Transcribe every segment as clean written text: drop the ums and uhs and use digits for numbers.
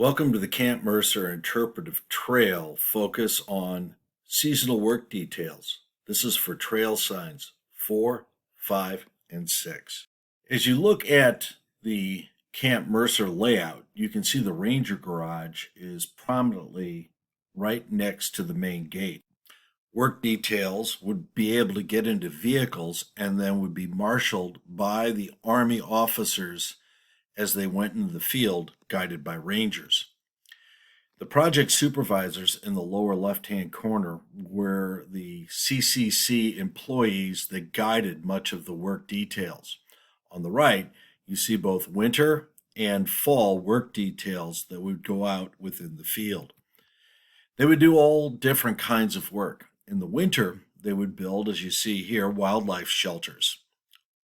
Welcome to the Camp Mercer Interpretive Trail focus on seasonal work details. This is for trail signs 4, 5, and 6. As you look at the Camp Mercer layout, you can see the ranger garage is prominently right next to the main gate. Work details would be able to get into vehicles and then would be marshaled by the Army officers as they went into the field, guided by rangers. The project supervisors in the lower left-hand corner were the CCC employees that guided much of the work details. On the right, you see both winter and fall work details that would go out within the field. They would do all different kinds of work. In the winter, they would build, as you see here, wildlife shelters,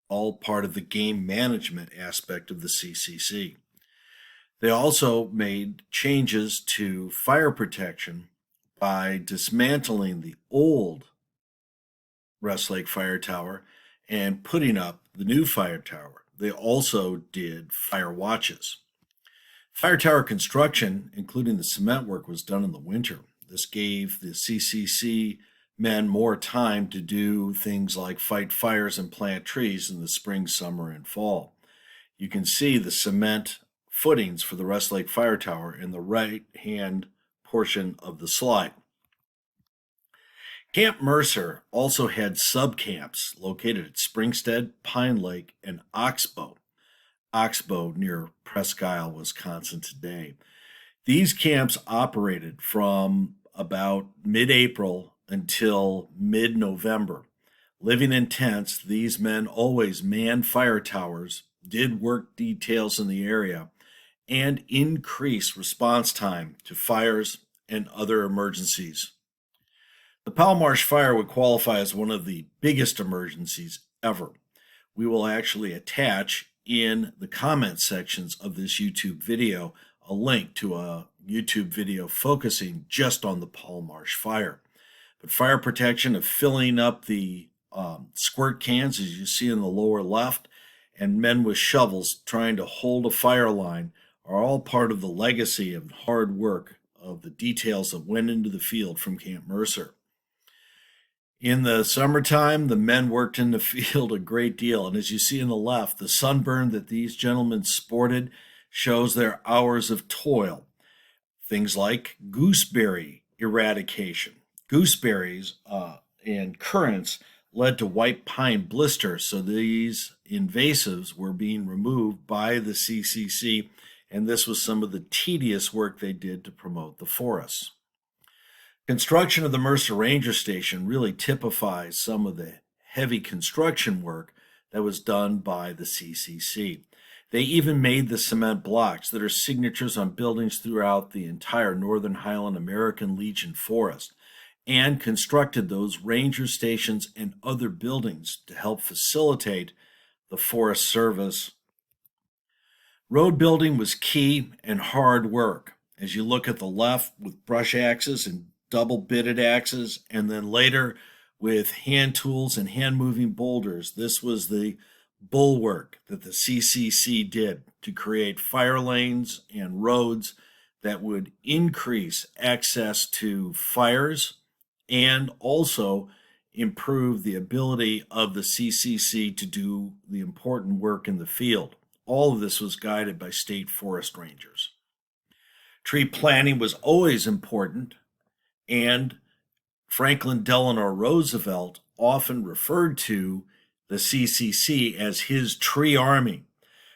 all part of the game management aspect of the CCC. They also made changes to fire protection by dismantling the old Rest Lake Fire Tower and putting up the new fire tower. They also did fire watches. Fire tower construction, including the cement work, was done in the winter. This gave the CCC men more time to do things like fight fires and plant trees in the spring, summer, and fall. You can see the cement footings for the Rest Lake Fire Tower in the right-hand portion of the slide. Camp Mercer also had sub-camps located at Springstead, Pine Lake, and Oxbow near Presque Isle, Wisconsin today. These camps operated from about mid-April until mid-November. Living in tents, these men always manned fire towers, did work details in the area, and increased response time to fires and other emergencies. The Powell Marsh fire would qualify as one of the biggest emergencies ever. We will actually attach in the comment sections of this YouTube video a link to a YouTube video focusing just on the Powell Marsh fire. But fire protection of filling up the squirt cans, as you see in the lower left, and men with shovels trying to hold a fire line are all part of the legacy of hard work of the details that went into the field from Camp Mercer. In the summertime, the men worked in the field a great deal, and as you see on the left, the sunburn that these gentlemen sported shows their hours of toil. Things like gooseberry eradication. Gooseberries and currants led to white pine blisters, so these invasives were being removed by the CCC, and this was some of the tedious work they did to promote the forests. Construction of the Mercer Ranger Station really typifies some of the heavy construction work that was done by the CCC. They even made the cement blocks that are signatures on buildings throughout the entire Northern Highland American Legion forest, and constructed those ranger stations and other buildings to help facilitate the Forest Service. Road building was key and hard work. As you look at the left with brush axes and double-bitted axes, and then later with hand tools and hand-moving boulders, this was the bulwark that the CCC did to create fire lanes and roads that would increase access to fires and also improve the ability of the CCC to do the important work in the field. All of this was guided by state forest rangers. Tree planting was always important, and Franklin Delano Roosevelt often referred to the CCC as his tree army.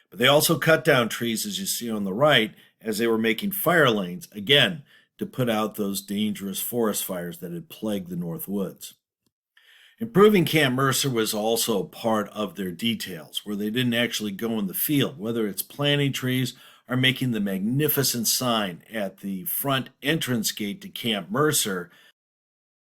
But they also cut down trees, as you see on the right, as they were making fire lanes, again, to put out those dangerous forest fires that had plagued the North Woods. Improving Camp Mercer was also part of their details, where they didn't actually go in the field, whether it's planting trees or making the magnificent sign at the front entrance gate to Camp Mercer